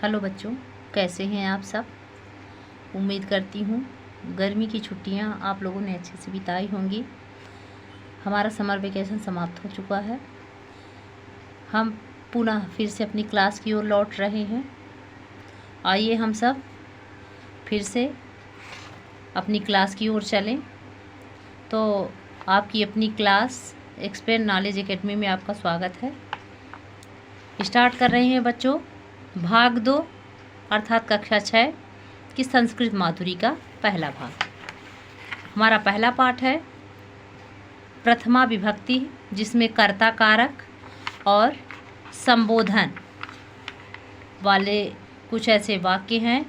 Hello बच्चों, कैसे हैं आप सब। उम्मीद करती हूँ गर्मी की छुट्टियाँ आप लोगों ने अच्छे से बिताई होंगी। हमारा समर वेकेशन समाप्त हो चुका है। हम पुनः फिर से अपनी क्लास की ओर लौट रहे हैं। आइए हम सब फिर से अपनी क्लास की ओर चलें। तो आपकी अपनी क्लास एक्सपेंड नॉलेज एकेडमी में आपका स्वागत है। स्टार्ट कर रहे हैं बच्चों भाग 2 अर्थात कक्षा 6 की संस्कृत माधुरी का पहला भाग। हमारा पहला पाठ है प्रथमा विभक्ति, जिसमें कर्ता कारक और संबोधन वाले कुछ ऐसे वाक्य हैं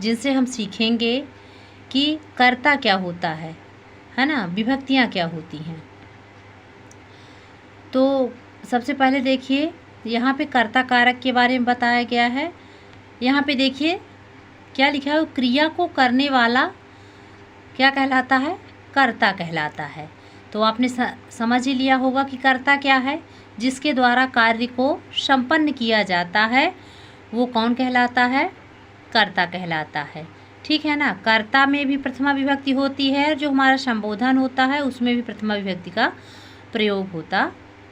जिनसे हम सीखेंगे कि कर्ता क्या होता है ना, विभक्तियाँ क्या होती हैं। तो सबसे पहले देखिए यहाँ पे कर्ता कारक के बारे में बताया गया है। यहाँ पे देखिए क्या लिखा है, क्रिया को करने वाला क्या कहलाता है, कर्ता कहलाता है। तो आपने समझ ही लिया होगा कि कर्ता क्या है, जिसके द्वारा कार्य को संपन्न किया जाता है वो कौन कहलाता है, कर्ता कहलाता है। ठीक है ना। कर्ता में भी प्रथमा विभक्ति होती है, जो हमारा संबोधन होता है उसमें भी प्रथमा विभक्ति का प्रयोग होता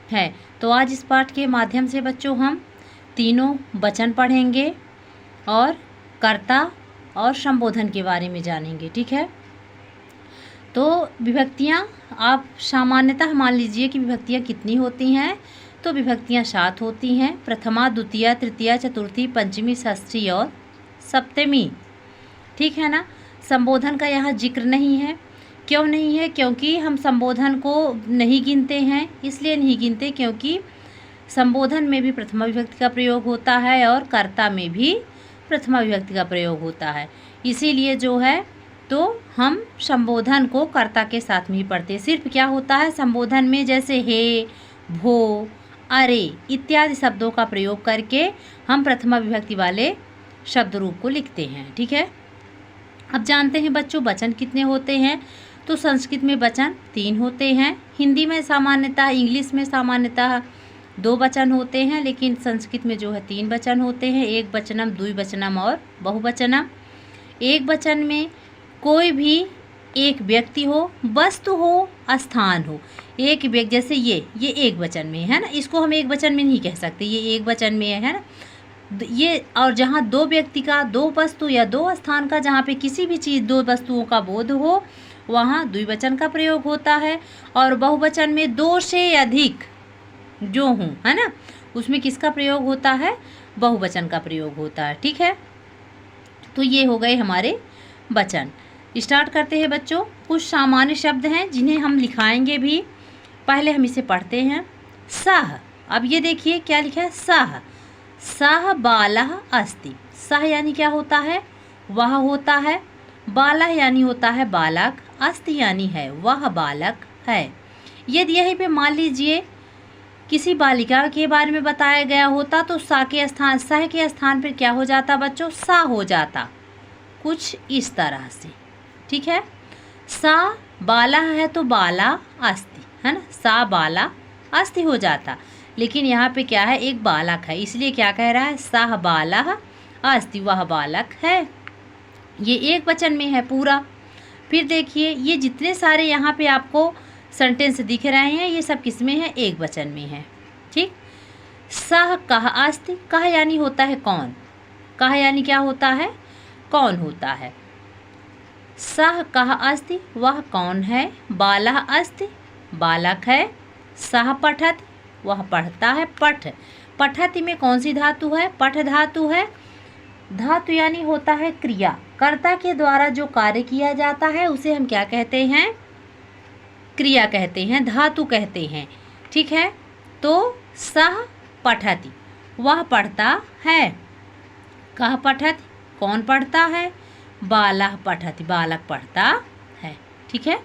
है। तो आज इस पाठ के माध्यम से बच्चों हम तीनों वचन पढ़ेंगे और कर्ता और संबोधन के बारे में जानेंगे। ठीक है। तो विभक्तियाँ आप सामान्यतः मान लीजिए कि विभक्तियाँ कितनी होती हैं। तो विभक्तियाँ 7 होती हैं, प्रथमा, द्वितीया, तृतीया, चतुर्थी, पंचमी, षष्ठी और सप्तमी। ठीक है ना। संबोधन का यहाँ जिक्र नहीं है। क्यों नहीं है? क्योंकि हम संबोधन को नहीं गिनते हैं। इसलिए नहीं गिनते क्योंकि संबोधन में भी प्रथमा विभक्ति का प्रयोग होता है और कर्ता में भी प्रथमा विभक्ति का प्रयोग होता है। इसीलिए जो है तो हम संबोधन को कर्ता के साथ में ही पढ़ते हैं। सिर्फ क्या होता है संबोधन में, जैसे हे, भो, अरे इत्यादि शब्दों का प्रयोग करके हम प्रथमा विभक्ति वाले शब्द रूप को लिखते हैं। ठीक है। अब जानते हैं बच्चों वचन कितने होते हैं। तो संस्कृत में वचन 3 होते हैं, हिंदी में सामान्यतः, इंग्लिश में सामान्यतः 2 वचन होते हैं, लेकिन संस्कृत में जो है 3 वचन होते हैं, एक वचनम, द्विवचनम और बहुवचनम। एक वचन में कोई भी एक व्यक्ति हो, वस्तु हो, स्थान हो। एक व्यक्ति, जैसे ये एक वचन में है ना, इसको हम एक वचन में नहीं कह सकते, ये एक वचन में है ना ये। और जहाँ 2 व्यक्ति का, 2 वस्तु या 2 स्थान का, जहाँ पे किसी भी चीज़ 2 वस्तुओं का बोध हो, वहाँ द्विवचन का प्रयोग होता है। और बहुवचन में 2 से अधिक जो हों, है ना, उसमें किसका प्रयोग होता है, बहुवचन का प्रयोग होता है। ठीक है। तो ये हो गए हमारे वचन। स्टार्ट करते हैं बच्चों। कुछ सामान्य शब्द हैं जिन्हें हम लिखाएंगे भी। पहले हम इसे पढ़ते हैं। सह। अब ये देखिए क्या लिखा है, सह। सह बालः अस्ति। सह यानी क्या होता है, वह होता है। बालः यानी होता है बालक। अस्ति यानी है, वह बालक है। यदि यहीं पे मान लीजिए किसी बालिका के बारे में बताया गया होता तो सा के स्थान, सह के स्थान पर क्या हो जाता बच्चों, सा हो जाता, कुछ इस तरह से। ठीक है। सा बाला है तो बाला अस्ति, है ना, सा बाला अस्ति हो जाता। लेकिन यहाँ पे क्या है, एक बालक है, इसलिए क्या कह रहा है, सह बाला अस्ति, वह बालक है। ये एक वचन में है पूरा। फिर देखिए ये जितने सारे यहाँ पे आपको सेंटेंस दिख रहे हैं, ये सब किस में है, एक वचन में है। ठीक। सह कह अस्ति। कह यानी होता है कौन, कह यानी क्या होता है, कौन होता है। सह कह अस्ति, वह कौन है। बालः अस्ति, बालक है। सह पठति, वह पढ़ता है। पठ, पठति में कौन सी धातु है, पठ धातु है। धातु यानी होता है क्रिया, कर्ता के द्वारा जो कार्य किया जाता है उसे हम क्या कहते हैं, क्रिया कहते हैं, धातु कहते हैं। ठीक है। तो सह पठति, वह पढ़ता है। कह पठति, कौन पढ़ता है। बालः पठति, बालक पढ़ता है। ठीक है।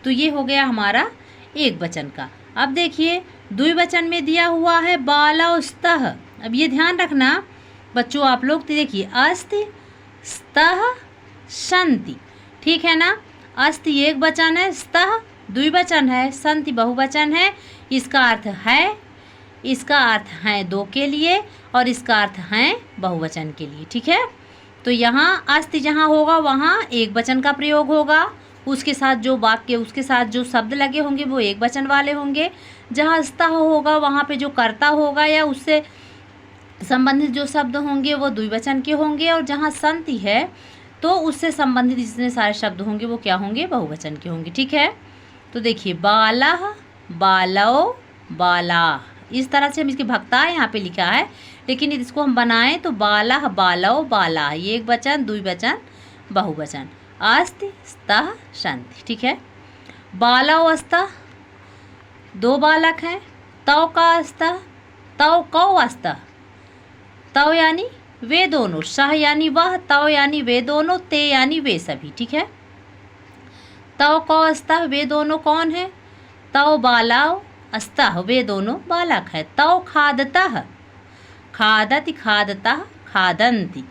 तो ये हो गया हमारा एक वचन का। अब देखिए द्विवचन में दिया हुआ है बालौस्तः। अब ये ध्यान रखना बच्चों आप लोग, तो देखिए अस्ति, स्तः, सन्ति। ठीक है ना। अस्ति एक वचन है, स्तः द्विवचन है, सन्ति बहुवचन है। इसका अर्थ है इसका अर्थ हैं दो के लिए और इसका अर्थ हैं बहुवचन के लिए। ठीक है, तो यहाँ अस्ति जहाँ होगा वहाँ एक वचन का प्रयोग होगा, उसके साथ जो वाक्य, उसके साथ जो शब्द लगे होंगे वो एक वचन वाले होंगे। जहाँ स्तः होगा वहाँ पे जो कर्ता होगा या उससे संबंधित जो शब्द होंगे वो द्विवचन के होंगे, और जहाँ संति है तो उससे संबंधित जितने सारे शब्द होंगे वो क्या होंगे, बहुवचन के होंगे। ठीक है, तो देखिए बालः, बालौ, बाला, इस तरह से हम इसके भक्ता यहाँ पे लिखा है, लेकिन इसको हम बनाएं तो बालः, बालौ, बाला, ये एक वचन, द्विवचन, बहुवचन, अस्ति, स्तः, सन्ति। ठीक है, बालौ अस्तः, दो बालक हैं, तौ का अस्तः, तौ कौ अस्तः, तौ यानी वे दोनों, सह यानी वह, तौ यानी वे दोनों, ते यानी वे सभी। ठीक है, तौ कौ अस्तः, वे दोनों कौन है, तौ बालौ अस्तः, वे दोनों बालक है, तौ खादतः, खादति, खादतः, खादन्ति।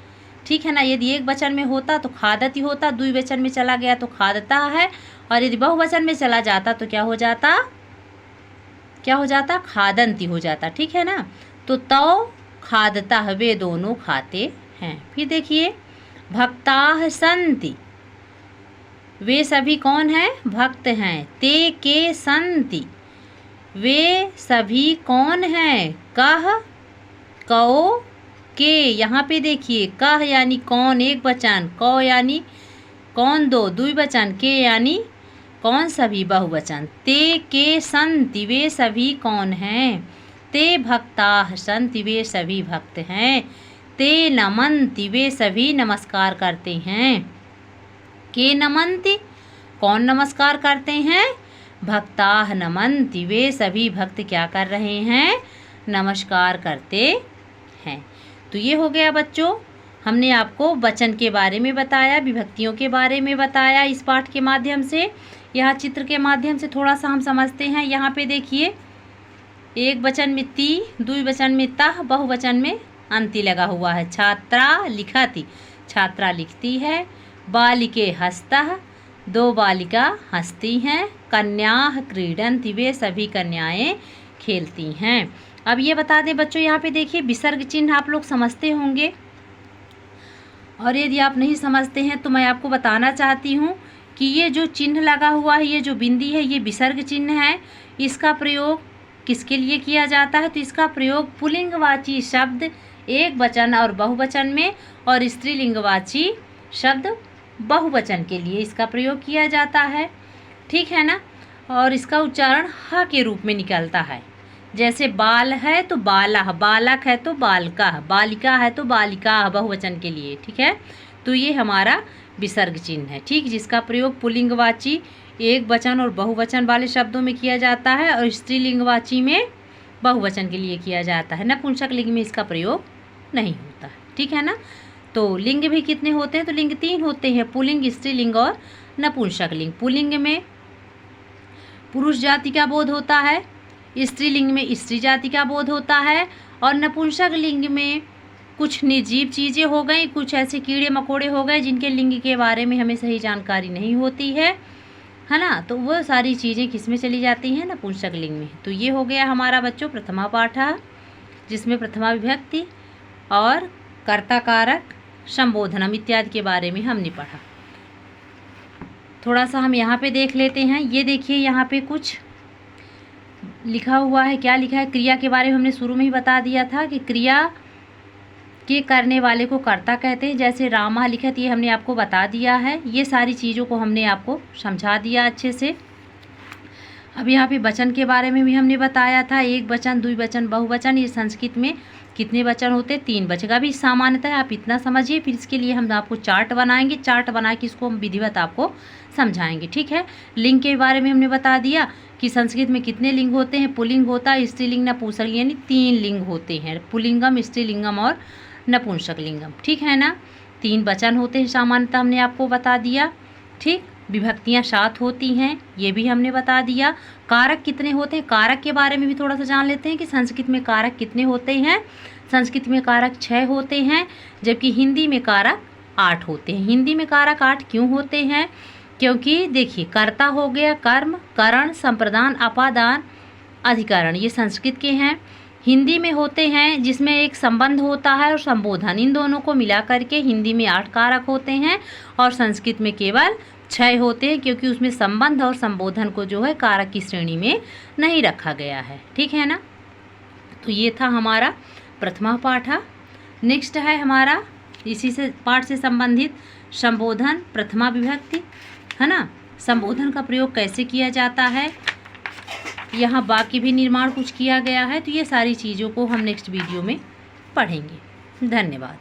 ठीक है ना, यदि एक वचन में होता तो खादति होता, द्विवचन में चला गया तो खादता है, और यदि बहुवचन में चला जाता तो क्या हो जाता, क्या हो जाता, खादन्ति हो जाता। ठीक है ना, तो तौ खादता, वे दोनों खाते हैं। फिर देखिए भक्ताः सन्ति, वे सभी कौन हैं, भक्त हैं, ते के सन्ति, वे सभी कौन हैं, कह, कौ, के, यहाँ पे देखिए कह यानी कौन एक वचन, कौ यानी कौन दो द्विवचन, के यानी कौन सभी बहुवचन, ते के सन्ति, वे सभी कौन हैं, ते भक्ताः सन्ति, वे सभी भक्त हैं, ते नमन्ति, वे सभी नमस्कार करते हैं, के नमन्ति, कौन नमस्कार करते हैं, भक्ताः नमन्ति, वे सभी भक्त क्या कर रहे हैं, नमस्कार करते हैं। तो ये हो गया बच्चों, हमने आपको वचन के बारे में बताया, विभक्तियों के बारे में बताया इस पाठ के माध्यम से। यहाँ चित्र के माध्यम से थोड़ा सा हम समझते हैं। यहाँ पे देखिए एक वचन में ती, द्विवचन में तः, बहुवचन में अंति लगा हुआ है। छात्रा लिखति, छात्रा लिखती है, बालिके हस्तः, दो बालिका हंसती हैं, कन्याः क्रीडन्ति, वे सभी कन्याएं खेलती हैं। अब ये बता दें बच्चों, यहाँ पे देखिए विसर्ग चिन्ह आप लोग समझते होंगे, और यदि आप नहीं समझते हैं तो मैं आपको बताना चाहती हूँ कि ये जो चिन्ह लगा हुआ है, ये जो बिंदी है, ये विसर्ग चिन्ह है। इसका प्रयोग किसके लिए किया जाता है, तो इसका प्रयोग पुल्लिंगवाची शब्द एक वचन और बहुवचन में, और स्त्रीलिंगवाची शब्द बहुवचन के लिए इसका प्रयोग किया जाता है। ठीक है ना, और इसका उच्चारण ह के रूप में निकलता है। जैसे बाल है तो बालः, बालक है तो बालकः, बालिका है तो बालिकाः, बहुवचन के लिए। ठीक है, तो ये हमारा विसर्ग चिन्ह है। ठीक, जिसका प्रयोग पुल्लिंगवाची एक वचन और बहुवचन वाले शब्दों में किया जाता है, और स्त्रीलिंगवाची में बहुवचन के लिए किया जाता है। नपुंसक लिंग में इसका प्रयोग नहीं होता है। ठीक है ना, तो लिंग भी कितने होते हैं, तो लिंग 3 होते हैं, पुल्लिंग, स्त्रीलिंग और नपुंसक लिंग। पुल्लिंग में पुरुष जाति का बोध होता है, स्त्रीलिंग में स्त्री जाति का बोध होता है, और नपुंसक लिंग में कुछ निर्जीव चीज़ें हो गई, कुछ ऐसे कीड़े मकोड़े हो गए जिनके लिंग के बारे में हमें सही जानकारी नहीं होती है ना, तो वो सारी चीज़ें किस में चली जाती हैं, नपुंसक लिंग में। तो ये हो गया हमारा बच्चों प्रथमा पाठ, जिसमें प्रथमा विभक्ति और कर्ता कारक, संबोधनम इत्यादि के बारे में हमने पढ़ा। थोड़ा सा हम यहाँ पे देख लेते हैं। ये देखिए यहाँ पे कुछ लिखा हुआ है, क्या लिखा है, क्रिया के बारे में हमने शुरू में ही बता दिया था कि क्रिया के करने वाले को कर्ता कहते हैं। जैसे रामः लिखत, ये हमने आपको बता दिया है। ये सारी चीज़ों को हमने आपको समझा दिया अच्छे से। अब यहाँ पे वचन के बारे में भी हमने बताया था, एक वचन, द्विवचन, बहुवचन। ये संस्कृत में कितने वचन होते हैं, 3 वचन का भी सामान्यता है, आप इतना समझिए। फिर इसके लिए हम आपको चार्ट बनाएंगे, चार्ट बना के इसको हम विधिवत आपको समझाएंगे। ठीक है, लिंग के बारे में हमने बता दिया कि संस्कृत में कितने लिंग होते हैं, पुल्लिंग होता है, स्त्रीलिंग, नपुंसकलिंग, यानी 3 लिंग होते हैं, पुल्लिंगम, स्त्रीलिंगम और नपुंसकलिंगम। ठीक है ना, 3 वचन होते हैं सामान्यता, हमने आपको बता दिया। ठीक, विभक्तियाँ 7 होती हैं, ये भी हमने बता दिया। कारक कितने होते हैं, कारक के बारे में भी थोड़ा सा जान लेते हैं कि संस्कृत में कारक कितने होते हैं। संस्कृत में कारक 6 होते हैं, जबकि हिंदी में कारक 8 होते हैं। हिंदी में कारक 8 क्यों होते हैं, क्योंकि देखिए कर्ता हो गया कर्म, करण, संप्रदान, अपादान, अधिकरण, ये संस्कृत के हैं। हिंदी में होते हैं जिसमें एक संबंध होता है और संबोधन, इन दोनों को मिला करके हिंदी में 8 कारक होते हैं और संस्कृत में केवल 6 होते हैं, क्योंकि उसमें संबंध और संबोधन को जो है कारक की श्रेणी में नहीं रखा गया है। ठीक है ना। तो ये था हमारा प्रथमा पाठ। नेक्स्ट है हमारा इसी से पाठ से संबंधित संबोधन प्रथमा विभक्ति, है ना। संबोधन का प्रयोग कैसे किया जाता है, यहाँ वाक्य भी निर्माण कुछ किया गया है। तो ये सारी चीज़ों को हम नेक्स्ट वीडियो में पढ़ेंगे। धन्यवाद।